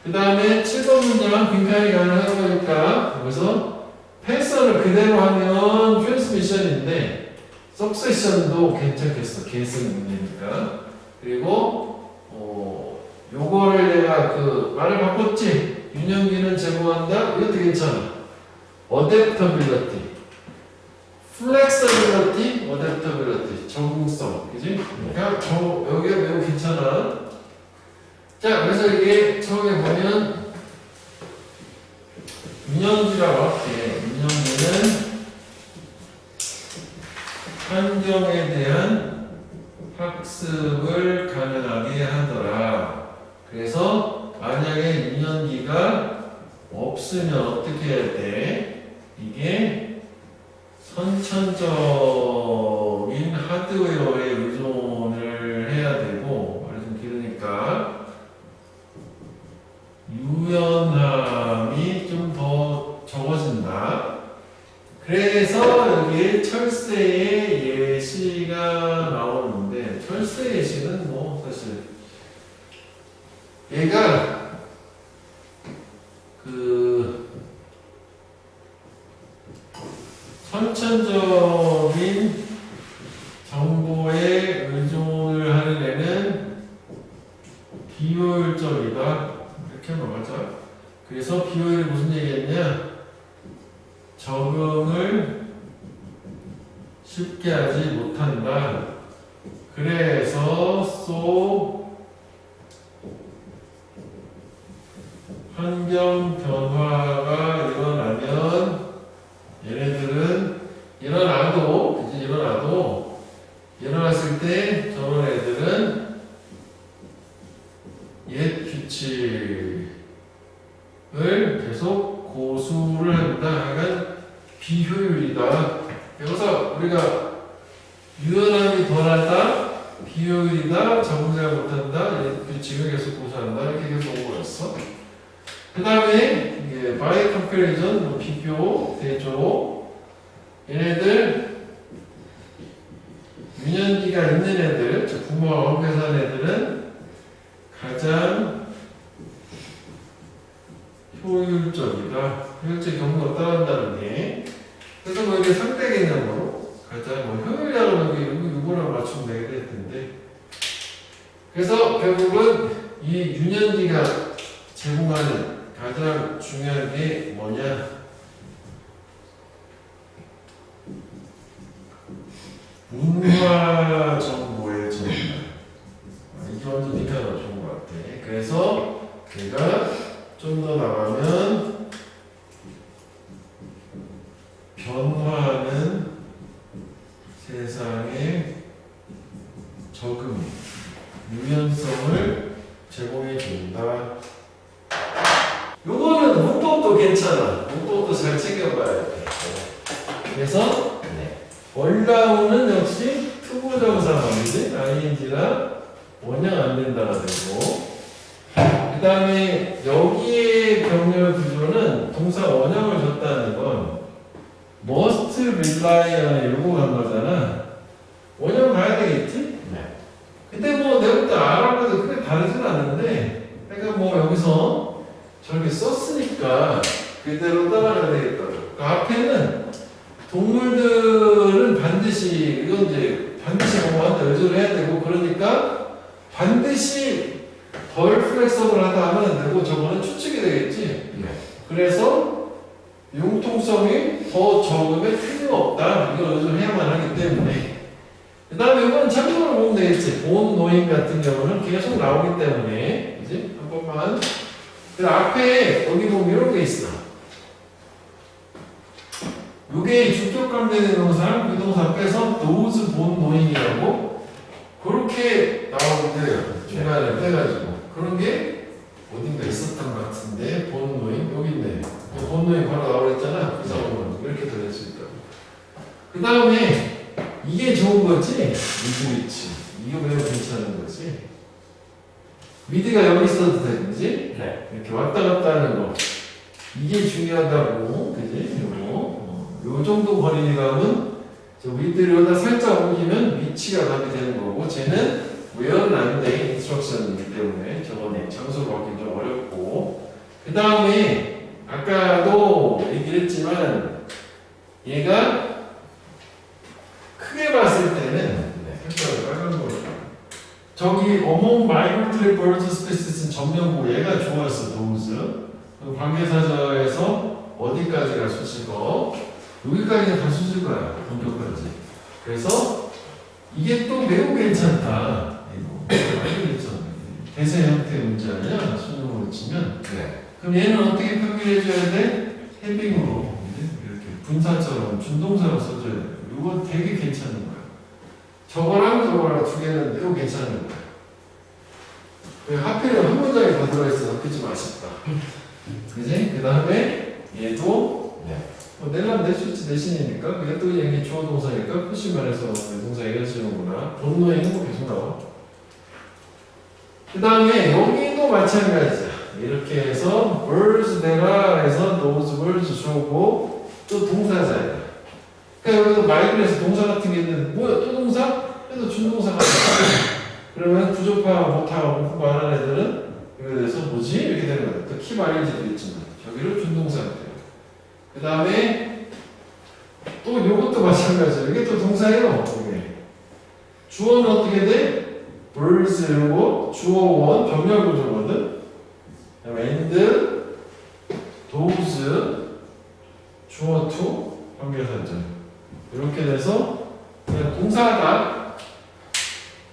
그 다음에 7번 문장 빈칸이 가능한 거니까 여기서 패턴을 그대로 하면 트랜스미션인데 석세션도 괜찮겠어. 계승 문제니까. 그리고 요거를 내가 말을 바꿨지. 유년기는 제공한다. 이것도 괜찮아. adaptability, flexibility, adaptability, 적응성, 그지? 그러니까 여기가 매우 괜찮아. 자, 그래서 이게 처음에 보면 유년기라고 할게. 유년기는 환경에 대한 학습을 가능하게 하더라. 그래서 만약에 유년기가 없으면 어떻게 해야 돼? 이게 선천적인 하드웨어에 의존을 해야 되고, 말이 좀 길으니까 유연함이 좀 더 적어진다. 그래서 여기 철새의 예시가 나오는데, 철새 예시는 뭐 사실 얘가 선천적인 정보에 의존을 하는 애는 비효율적이다. 이렇게 말하자. 그래서 비효율이 무슨 얘기했냐? 적응을 쉽게 하지 못한다. 그래서 환경 변화가 일어나면 얘네들은 일어났을 때 저런 애들은 옛 규칙을 계속 고수를 한다. 하여간 비효율이다. 여기서 우리가 유연함이 덜하다, 비효율이다, 적응을 못한다, 옛 규칙을 계속 고수한다. 이렇게 계속 온 거였어. 그 다음에 이게 by comparison, 비교, 대조. 얘네들 유년기가 있는 애들, 즉 부모가 원패산 애들은 가장 효율적이다. 효율적 경우가 따른다는 게. 그래서 뭐 이게 상대 개념으로 가장 효율이라는 게 이거랑 맞추면 되게 될 텐데. 그래서 결국은 이 유년기가 제공하는 가장 중요한 게 뭐냐? 문화 정보의 전달. 이게 완전 비슷하다 좋은 것 같아. 그래서 걔가 좀 더 나가면 저금이 유연성을 제공해 준다. 요거는 문법도 괜찮아. 문법도 잘 챙겨봐야 돼. 그래서 올라오는 역시 투부정사만이지 ing나 원형 안 된다가 되고, 그 다음에 여기에 병렬 구조는 동사 원형을 줬다는 건 must rely에 요거 간 거잖아. 원형 가야 되겠지? 근데 뭐 내가 그때 알아봐도 크게 다르진 않는데, 그러니까 뭐 여기서 저렇게 썼으니까 그대로 따라가야 되겠다. 그 앞에는 동물들은 반드시 이건 이제 반드시 뭐한테 의존을 해야 되고, 그러니까 반드시 덜 플렉서블하다 하면 안 되고 저거는 추측이 되겠지. 그래서 융통성이 더 적으면 틀림없다. 이걸 의존해야만 하기 때문에. 그 다음에 이건 참고로 보면 되겠지. 본 노임 같은 경우는 계속 나오기 때문에, 그지? 한 번만. 그 앞에 여기 보면 이런 게 있어. 이게 주격 관계된 동사랑 비동사 빼서 those 본 노임이라고 그렇게 나오는데 중간에 빼가지고 그런 게 어딘가 있었던 것 같은데 본 노임 여기 있네. 본 노임 바로 나오랬잖아. 그 상황은 이렇게 될 수 있다고. 그 다음에 이게 좋은 거지. 미드위치. 이거 매우 괜찮은 거지. 미드가 여기 있어도 돼, 그지? 이렇게 왔다 갔다 하는 거. 이게 중요하다고, 그지? 요 정도 거리감은 저 위드를 여기다 살짝 옮기면 위치가 답이 되는 거고, 쟤는 where는 안 돼. 인스트럭션이기 때문에 저거는 장소를 받기 좀 어렵고. 그 다음에 아까도 얘기를 했지만 얘가 크게 봤을 때는 색깔을 빨간 거로 저기 among migratory birds species는 전면고 얘가 좋았어. those 관계사절에서 어디까지가 수식어 여기까지가 다 수식어야. 본격까지. 그래서 이게 또 매우 괜찮다. 이거 아주 괜찮아. 대세 형태 문제 아니야? 수능으로 치면. 그럼 얘는 어떻게 표기해줘야 돼? 헤빙으로 이렇게 분사처럼 준동사로 써줘야 돼. 이거 되게 괜찮은 거야. 저거랑 두 개는 매우 괜찮은 거야. 왜 하필이면 한 문장에 더 들어있어서 그게 좀 아쉽다. 그지? 그 다음에 얘도 뭐 내려면 낼 수 있지. 내신이니까. 그게 또 얘기 주어 동사니까 표시말에서 동사 얘기하시는구나. 본노의 행복 계속 나와. 그 다음에 여기도 마찬가지야. 이렇게 해서 birds 내가 해서 those birds 주어고 또 동사잖아. 그러니까 여기도 마이글에서 동사 같은 게 있는데 뭐야 또 동사? 해도 준동사가 그러면 부족파 못하고 공부 안 하는 애들은 이거에 대해서 뭐지? 이렇게 되는 거야. 또 키 마일즈도 있지만 저기를 준동사가 돼요. 그 다음에 또 요것도 마찬가지야. 이게 또 동사예요. 이게. 주어는 어떻게 돼? birds고 주어 원 병렬 구조거든. and those 주어 to 관계사절 이렇게 돼서 그냥 동사다.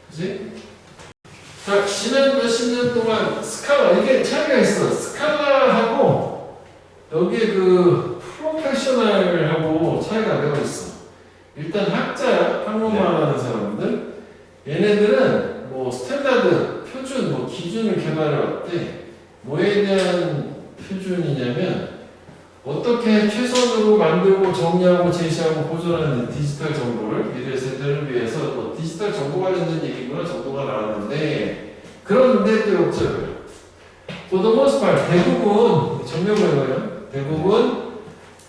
그치? 자, 지난 몇십 년 동안 스칼라 이게 차이가 있어. 스칼라하고 여기에 그 프로페셔널하고 차이가 되어 있어. 일단 학자야. 한국말 하는 사람들. 얘네들은 뭐 스탠다드 표준 뭐 기준을 개발해 왔대. 뭐에 대한 표준이냐면 어떻게 최선으로 만들고 정리하고 제시하고 보존하는 디지털 정보를 미래 세대를 위해서 뭐 디지털 정보 관련된 얘기구나 정보가 나왔는데 그런데 또 역적을 For the most part 대부분 정명어예요. 대부분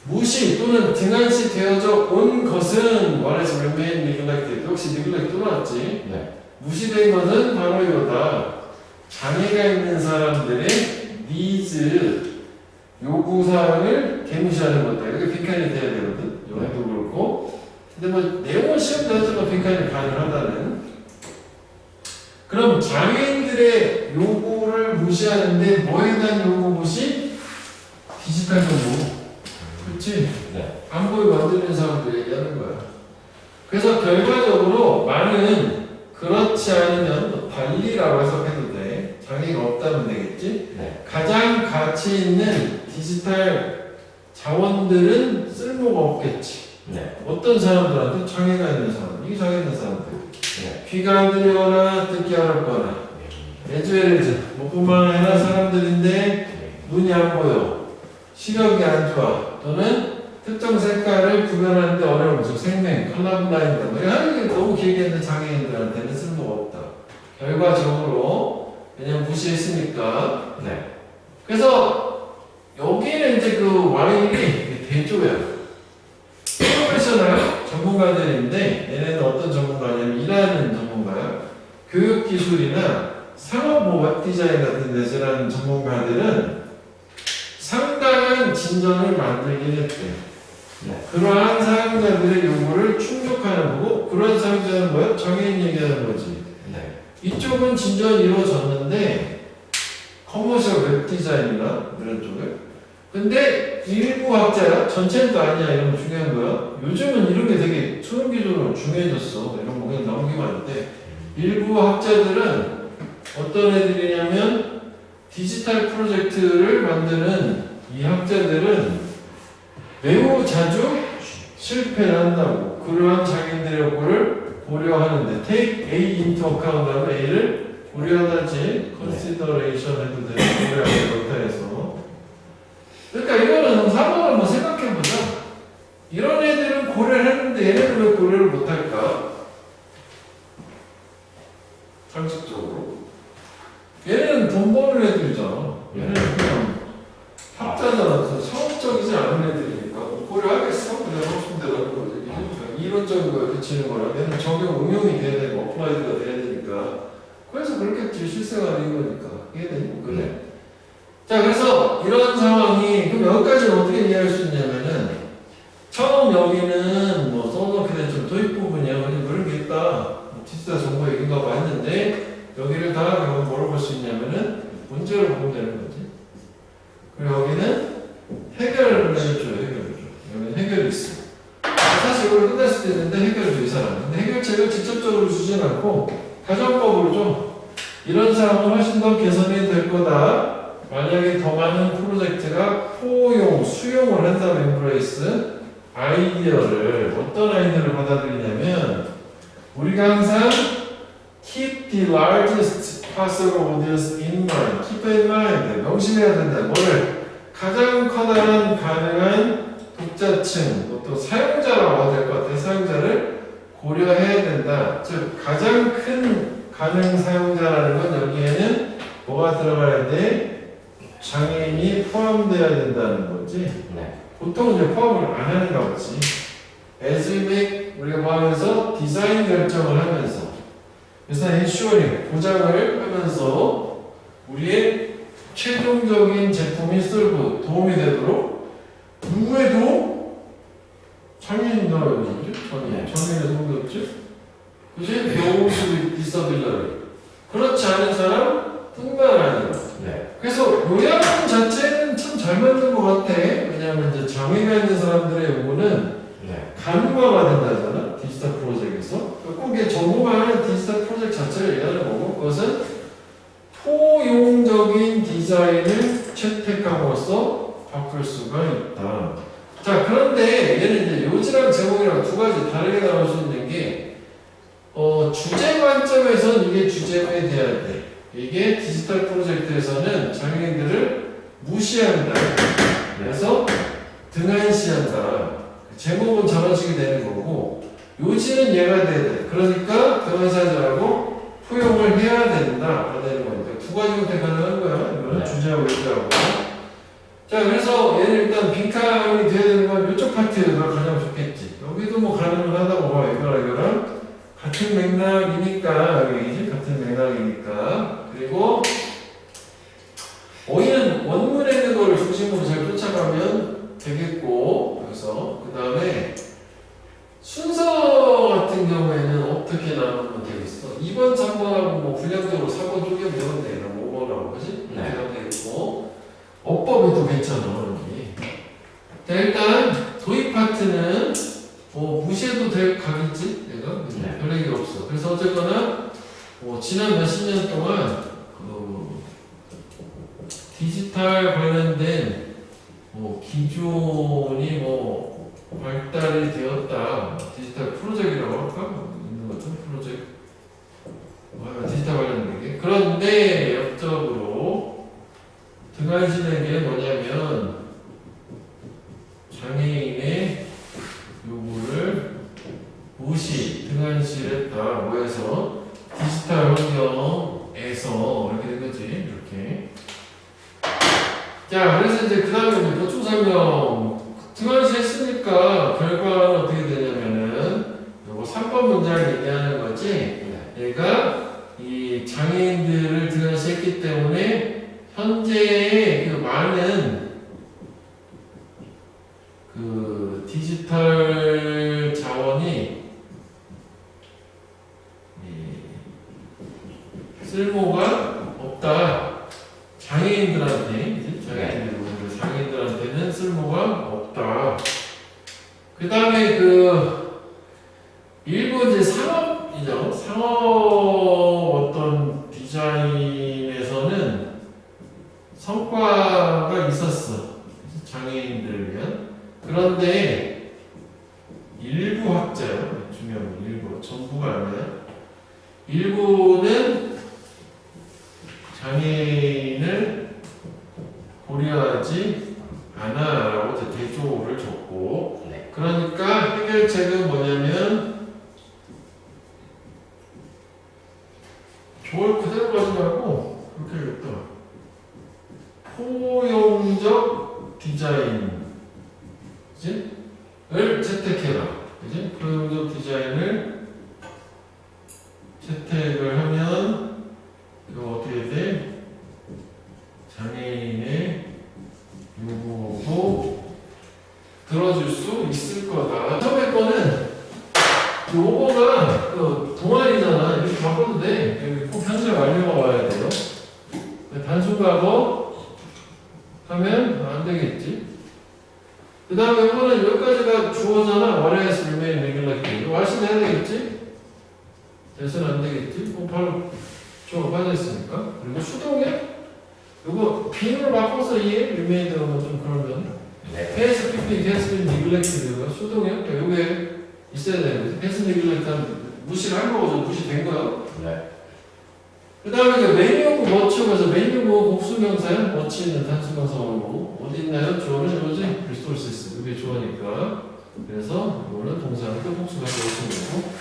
무시 또는 등한시 되어져 온 것은 what is remain neglected 역시 neglect 또 나왔지. 무시된 것은 바로 이거다. 장애가 있는 사람들의 needs 요구사항을 개무시하는 것다. 이렇게 빈칸이 돼야 되거든. 여기도 그렇고. 근데 뭐 내용은 시험 자체가 빈칸이 가능하다는. 그럼 장애인들의 요구를 무시하는데 뭐에 대한 요구 무시? 디지털 정보. 그렇지? 안 보이고 만드는 사람들 얘기하는 거야. 그래서 결과적으로 많은 그렇지 않으면 관리라고 해석해도 돼. 장애가 없다면 되겠지? 가장 가치 있는 디지털 자원들은 쓸모가 없겠지. 네. 어떤 사람들한테 장애가 있는 사람, 이게 장애 있는 사람들. 네. 귀가 안 들리거나 듣기 어렵거나 에즈웨르즈 뭐뿐만 아니라 사람들인데 눈이 안 보여, 시력이 안 좋아, 또는 특정 색깔을 구별하는데 어려움, 즉 생맹, 컬러블라인드 뭐 이런 게 너무 길게 있는 장애인들한테는 쓸모가 없다. 결과적으로 그냥 무시했으니까. 네. 그래서 여기는 이제 그 Y이 대조야. 프로페셔널 전문가들인데 얘네는 어떤 전문가냐면 일하는 전문가야. 교육기술이나 상업 뭐 웹디자인 같은 데서 일하는 전문가들은 상당한 진전을 만들긴 했대. 네. 그러한 사용자들의 요구를 충족하는 거고, 그러한 사용자는 뭐야? 장애인 얘기하는 거지. 네. 이쪽은 진전이 이루어졌는데 커머셜 웹디자인이나 이런 쪽에, 근데 일부 학자야, 전체는 또 아니야, 이런 거 중요한 거야. 요즘은 이런 게 되게 수능기준으로 중요해졌어. 이런 거 그냥 넘기면 안 돼. 일부 학자들은 어떤 애들이냐면 디지털 프로젝트를 만드는 이 학자들은 매우 자주 실패를 한다고. 그러한 장애인들의 요구를 고려하는데 take A into account 하면 A를 고려하다지 consideration 해도 되는 고려하지 못해서. 그러니까 이거는 사람을 한번 생각해보자. 이런 애들은 고려를 했는데 얘네는 왜 고려를 못할까? 상식적으로. 얘네는 돈 버는 애들이잖아. 얘네는 그냥 학자잖아. 상업적이지 않은 애들이니까 고려하겠어? 그냥 하고 대로 하는 거지. 이론적인 거에 그치는 거라. 얘는 적용, 응용이 돼야 되고 어플라이드가 돼야 되니까. 그래서 그렇게 실생활인 거니까. 이해되니? 그래. 자, 그래서 이런 상황이, 그럼 여기까지는 어떻게 이해할 수 있냐면은, 처음 여기는 뭐 써놓게 된 좀 도입 부분이야. 그냥 그런 게 있다. 디지털 정보 얘기인가 봐 했는데, 여기를 다 그러면 뭐로 볼 수 있냐면은, 문제를 보면 되는 거지. 그리고 여기는 해결을 해줘요, 해결을 줘. 여기는 해결이 있어. 사실 이걸 끝날 수도 있는데, 해결을 줘, 이 사람. 근데 해결책을 직접적으로 주진 않고, 가정법으로 줘. 이런 상황은 훨씬 더 개선이 될 거다. 만약에 더 많은 프로젝트가 포용, 수용을 한다면 embrace 아이디어를, 어떤 아이디어를 받아들이냐면, 우리가 항상 keep the largest possible audience in mind, keep in mind, 명심해야 된다. 뭐를? 가장 커다란 가능한 독자층, 또 사용자라고 해야 될 것 같아. 사용자를 고려해야 된다. 즉, 가장 큰 가능 사용자라는 건 여기에는 뭐가 들어가야 돼? 장애인이 포함되어야 된다는 거지. 네. 보통 이제 포함을 안 하는가 보지. as we make, 우리가 뭐 하면서 디자인 결정을 하면서, 그래서 ensuring, 보장을 하면서 우리의 최종적인 제품이 serve, 도움이 되도록 누구에도 장애인도 그지? 장애인의 도움이 없지? 그지? 배우수 디서빌러리. 그렇지 않은 사람뿐만 아니라. 네. 그래서 요양 자체는 참 잘 만든 것 같아. 왜냐하면 이제 장애가 있는 사람들의 요구는 네. 가능화가 된다잖아. 디지털 프로젝트에서. 꼭 이게 전공하는 디지털 프로젝트 자체를 얘기하는 거고, 그것은 포용적인 디자인을 채택함으로써 바꿀 수가 있다. 자, 그런데 얘는 이제 요지랑 제목이랑 두 가지 다르게 나올 수 있는 게, 주제 관점에서는 이게 주제에 돼야 돼. 이게 디지털 프로젝트에서는 장애인들을 무시한다. 그래서 등한시한다. 제목은 저런 식이 되는 거고, 요지는 얘가 돼야 돼. 그러니까 등한시하자고 포용을 해야 된다. 되는 거니까 두 가지 형태 가능한 거야. 이거는 네. 주제하고 요지하고. 자, 그래서 얘는 일단 빈칸이 돼야 되는 건 이쪽 파트가 가장 좋겠지. 여기도 뭐 가능하다고 봐. 이거랑 같은 맥락이니까, 여기지? 같은 맥락이니까. 그리고 어휘는 원문에 있는 거를 중심으로 잘 쫓아가면 되겠고, 그래서 그 다음에 순서 같은 경우에는 어떻게 나누면 되겠어? 2번, 3번하고 뭐 분량적으로 4번 쪼개면 되는데, 이런 5번하고, 그지? 네. 이렇게 하면 되겠고, 어법이 또 괜찮아, 여기. 자, 일단 도입 파트는 뭐 무시해도 될 각이지, 내가? 네. 별 얘기 없어. 그래서 어쨌거나 뭐 지난 몇십 년 동안 그 디지털 관련된 뭐 기존이 뭐 발달이 되었다. 디지털 프로젝트라고 할까? 있는 거죠, 프로젝트. 디지털 관련된 게. 그런데 역적으로 등한시는 게 뭐냐면 장애인의 요구를 등한시했다. 뭐해서? 디지털 환경에서 이렇게 된 거지. 이렇게. 자, 그래서 이제 그 다음에 이제 보충 설명. 등한시 했으니까 결과는 어떻게 되냐면은 요거 3번 문장을 얘기하는 거지. 얘가 이 장애인들을 등한시 했기 때문에 현재의 그 많은 그 디지털 자원이 쓸모가 없다. 장애인들한테, 장애인들한테는 쓸모가 없다. 그 다음에 일부 이제 상업이죠. 상업 어떤 디자인에서는 성과가 있었어. 장애인들을 위한. 그런데 일부 학자요. 중요한 건 일부. 전부가 아니라. 일부는 장애인을 고려하지 않아라고 대조를 줬고, 그러니까 해결책은 뭐냐면 저걸 그대로 가지 말고 그렇게 하겠다. 포용적 디자인 을 채택해라. 그지? 포용적 디자인을 채택을 하면 이거 어떻게 돼? 장애인의 요구도 들어줄 수 있을 거다. 처음에 거는 요거가 동아리잖아. 이렇게 바꿔도 돼. 여기 꼭 현재 완료가 와야 돼요. 단순과거 하면 안 되겠지. 그 다음에 이거는 여기까지가 주어잖아. Whereas remain regularly. 이거 와시면 해야 되겠지? 돼서는 안 되겠지? 바로 주어가 빠져있으니까. 그리고 수동에 이거 빈으로 바꿔서 이해? remain 되면 좀 그러면 has been, has been neglected. 수동에 이게 있어야 되는 거지. has been neglected 무시를 한 거죠. 무시된 거야. 그 다음에 메뉴고 머치면서 메뉴고 복수명사야. 머치는 단수명사고 어디 있나요? 주어는 이거지. resources. 이게 주어니까. 그래서 이거는 동사니까 복수가 되어있는 거고.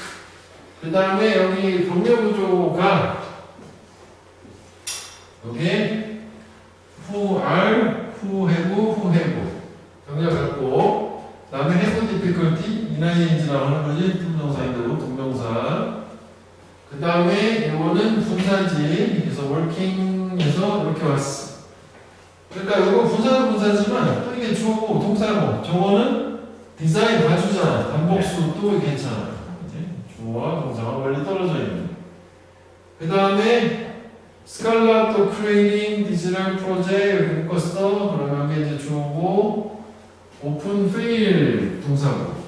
그 다음에 여기 병렬구조가 여기 who are, who have 병렬 갖고 그 다음에 have difficulty ing 나오는 거지. 품동사인데도 동명사. 그 다음에 이거는 분사지. 그래서 working에서 이렇게 왔어. 그러니까 이거 분사지만 또 이게 주어고 동사고 저거는 디자인 다주잖아. 단복수도 괜찮아. 주어와 동사가 멀리 떨어져 있는. 그 다음에 스칼라또 creating digital project 이렇게 묶었어. 그러면 이게 이제 주어고 오픈 fail 동사고.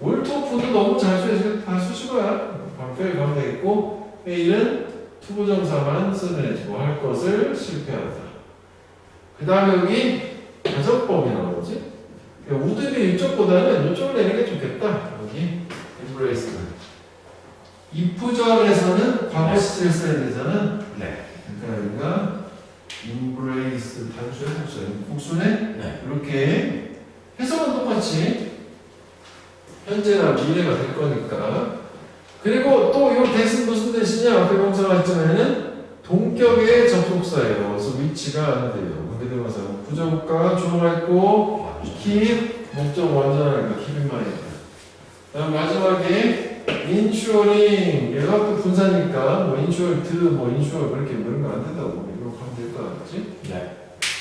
올토프도 너무 자주 해서 다 수식어야. fail 가면 되겠고 fail은 투부정사만 써내지고 할 것을 실패하다. 그 다음에 여기 가정법이 나오지. 우드비 이쪽보다는 이쪽을 내는 게 좋겠다. 여기 embrace. if절에서는 과거 시제를 써야 되잖아. 그러니까 여기가 embrace 단수의 복수네. 이렇게 해석은 똑같이 현재나 미래가 될 거니까. 그리고 또 이 대신 무슨 대신이야? 앞에 명사가 있잖아요. 동격의 접속사예요. 그래서 위치가 안 돼요. 그게 대명사. 부정과 주어가 있고 keep 목적 완전하니까 keep만 있다. 다음 마지막에 insuring 얘가 또 분사니까 뭐 insured 뭐 insure 그렇게 그런 거 안 된다고 이렇게 하면 될 것 같지?